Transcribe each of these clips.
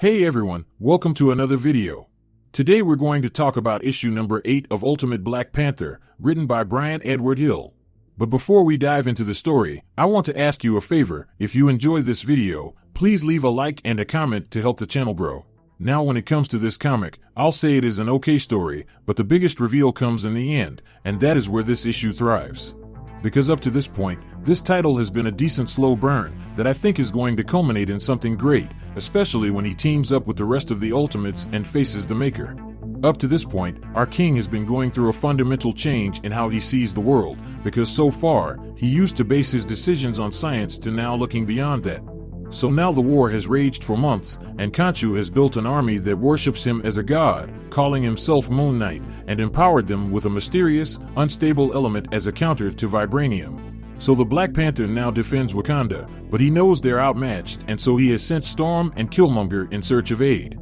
Hey everyone, welcome to another video. Today we're going to talk about issue number 8 of Ultimate Black Panther, written by Brian Edward Hill. But before we dive into the story, I want to ask you a favor. If you enjoyed this video, please leave a like and a comment to help the channel grow. Now when it comes to this comic, I'll say it is an okay story, but the biggest reveal comes in the end, and that is where this issue thrives. Because up to this point, this title has been a decent slow burn that I think is going to culminate in something great, especially when he teams up with the rest of the Ultimates and faces the Maker. Up to this point, our king has been going through a fundamental change in how he sees the world, because so far, he used to base his decisions on science to now looking beyond that. So now the war has raged for months, and Khonshu has built an army that worships him as a god, calling himself Moon Knight, and empowered them with a mysterious, unstable element as a counter to vibranium. So the Black Panther now defends Wakanda, but he knows they're outmatched, and so he has sent Storm and Killmonger in search of aid.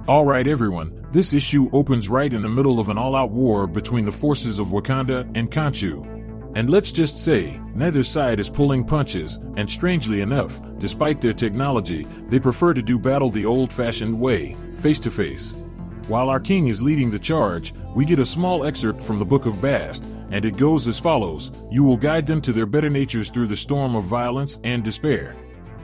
Alright everyone, this issue opens right in the middle of an all-out war between the forces of Wakanda and Khonshu. And let's just say, neither side is pulling punches, and strangely enough, despite their technology, they prefer to do battle the old-fashioned way, face-to-face. While our king is leading the charge, we get a small excerpt from the Book of Bast, and it goes as follows: "You will guide them to their better natures through the storm of violence and despair.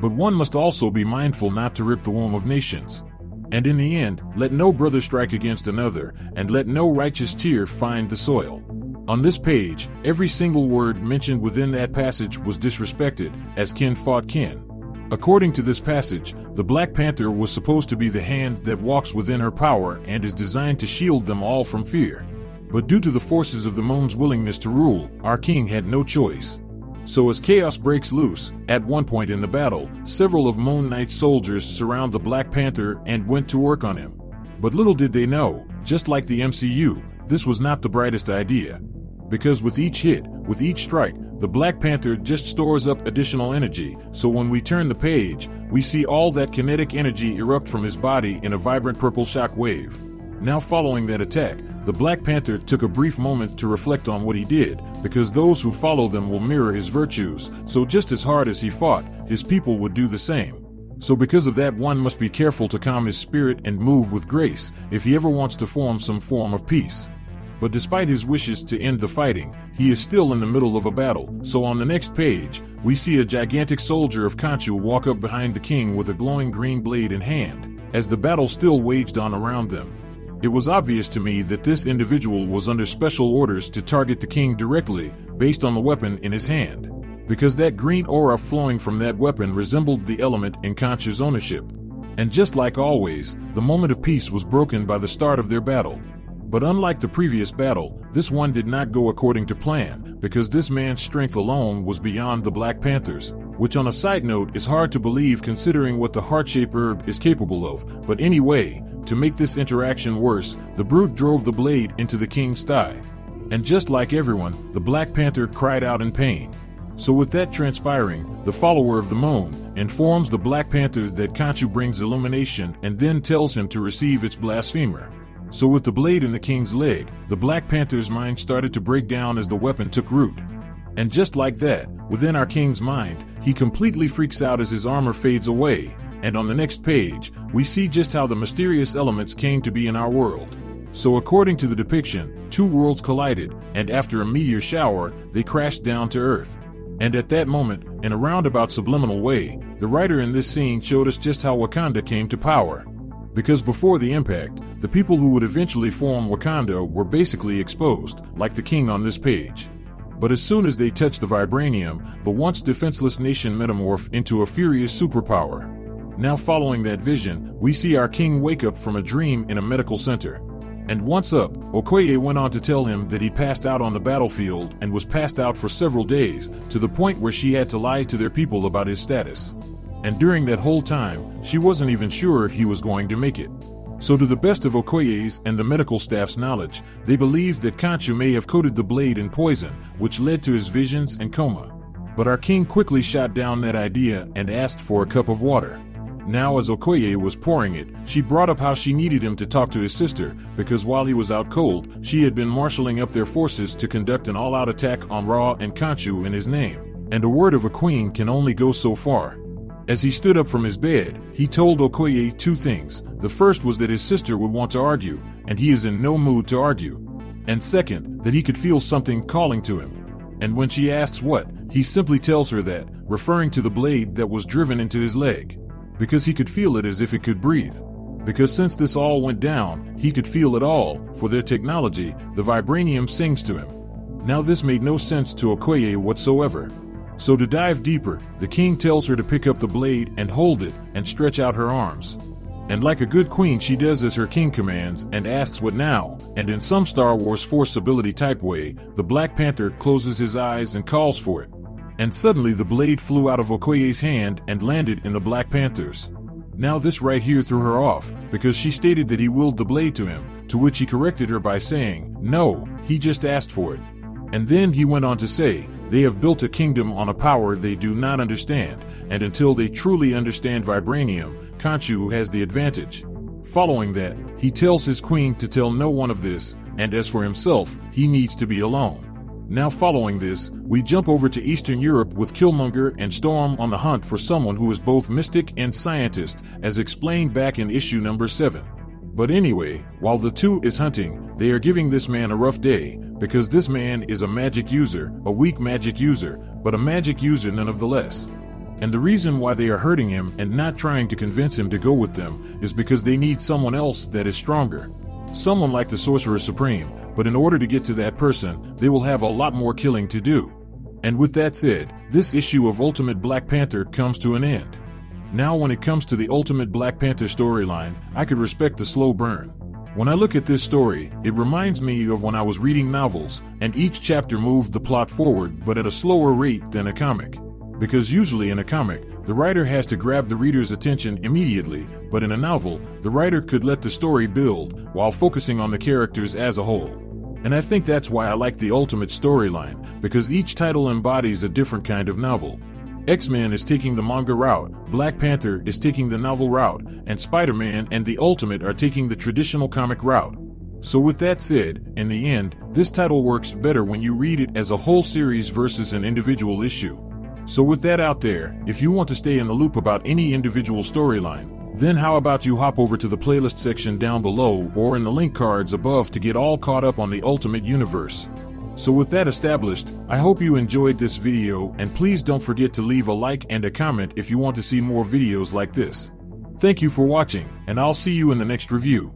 But one must also be mindful not to rip the womb of nations. And in the end, let no brother strike against another, and let no righteous tear find the soil." On this page, every single word mentioned within that passage was disrespected, as kin fought kin. According to this passage, the Black Panther was supposed to be the hand that walks within her power and is designed to shield them all from fear. But due to the forces of the Moon's willingness to rule, our king had no choice. So as chaos breaks loose, at one point in the battle, several of Moon Knight's soldiers surround the Black Panther and went to work on him. But little did they know, just like the MCU, this was not the brightest idea. Because with each hit, with each strike, the Black Panther just stores up additional energy, so when we turn the page, we see all that kinetic energy erupt from his body in a vibrant purple shock wave. Now following that attack, the Black Panther took a brief moment to reflect on what he did, because those who follow them will mirror his virtues, so just as hard as he fought, his people would do the same. So because of that, one must be careful to calm his spirit and move with grace, if he ever wants to form some form of peace. But despite his wishes to end the fighting, he is still in the middle of a battle, so on the next page, we see a gigantic soldier of Khonshu walk up behind the king with a glowing green blade in hand, as the battle still waged on around them. It was obvious to me that this individual was under special orders to target the king directly, based on the weapon in his hand, because that green aura flowing from that weapon resembled the element in Khonshu's ownership. And just like always, the moment of peace was broken by the start of their battle. But unlike the previous battle, this one did not go according to plan, because this man's strength alone was beyond the Black Panther's, which on a side note is hard to believe considering what the heart-shaped herb is capable of. But anyway, to make this interaction worse, the brute drove the blade into the king's thigh. And just like everyone, the Black Panther cried out in pain. So with that transpiring, the follower of the moon informs the Black Panther that Khonshu brings illumination and then tells him to receive its blasphemer. So with the blade in the king's leg, the Black Panther's mind started to break down as the weapon took root. And just like that, within our king's mind, he completely freaks out as his armor fades away, and on the next page, we see just how the mysterious elements came to be in our world. So according to the depiction, two worlds collided, and after a meteor shower, they crashed down to Earth. And at that moment, in a roundabout subliminal way, the writer in this scene showed us just how Wakanda came to power. Because before the impact, the people who would eventually form Wakanda were basically exposed, like the king on this page. But as soon as they touched the vibranium, the once defenseless nation metamorphed into a furious superpower. Now following that vision, we see our king wake up from a dream in a medical center. And once up, Okoye went on to tell him that he passed out on the battlefield and was passed out for several days, to the point where she had to lie to their people about his status. And during that whole time, she wasn't even sure if he was going to make it. So to the best of Okoye's and the medical staff's knowledge, they believed that Khonshu may have coated the blade in poison, which led to his visions and coma. But our king quickly shot down that idea and asked for a cup of water. Now as Okoye was pouring it, she brought up how she needed him to talk to his sister, because while he was out cold, she had been marshaling up their forces to conduct an all-out attack on Ra and Khonshu in his name. And a word of a queen can only go so far. As he stood up from his bed, he told Okoye two things. The first was that his sister would want to argue, and he is in no mood to argue. And second, that he could feel something calling to him. And when she asks what, he simply tells her that, referring to the blade that was driven into his leg. Because he could feel it as if it could breathe. Because since this all went down, he could feel it all. For their technology, the vibranium sings to him. Now this made no sense to Okoye whatsoever. So to dive deeper, the king tells her to pick up the blade and hold it and stretch out her arms. And like a good queen, she does as her king commands and asks what now, and in some Star Wars Force ability type way, the Black Panther closes his eyes and calls for it. And suddenly the blade flew out of Okoye's hand and landed in the Black Panther's. Now this right here threw her off, because she stated that he willed the blade to him, to which he corrected her by saying, no, he just asked for it. And then he went on to say, they have built a kingdom on a power they do not understand, and until they truly understand vibranium, Khonshu has the advantage. Following that, he tells his queen to tell no one of this, and as for himself, he needs to be alone. Now following this, we jump over to Eastern Europe with Killmonger and Storm on the hunt for someone who is both mystic and scientist, as explained back in issue number 7. But anyway, while the two is hunting, they are giving this man a rough day, because this man is a magic user, a weak magic user, but a magic user nonetheless. And the reason why they are hurting him and not trying to convince him to go with them is because they need someone else that is stronger. Someone like the Sorcerer Supreme, but in order to get to that person, they will have a lot more killing to do. And with that said, this issue of Ultimate Black Panther comes to an end. Now when it comes to the Ultimate Black Panther storyline, I could respect the slow burn. When I look at this story, it reminds me of when I was reading novels, and each chapter moved the plot forward but at a slower rate than a comic. Because usually in a comic, the writer has to grab the reader's attention immediately, but in a novel, the writer could let the story build while focusing on the characters as a whole. And I think that's why I like the Ultimate storyline, because each title embodies a different kind of novel. X-Men is taking the manga route, Black Panther is taking the novel route, and Spider-Man and the Ultimate are taking the traditional comic route. So with that said, in the end, this title works better when you read it as a whole series versus an individual issue. So with that out there, if you want to stay in the loop about any individual storyline, then how about you hop over to the playlist section down below or in the link cards above to get all caught up on the Ultimate Universe. So with that established, I hope you enjoyed this video, and please don't forget to leave a like and a comment if you want to see more videos like this. Thank you for watching, and I'll see you in the next review.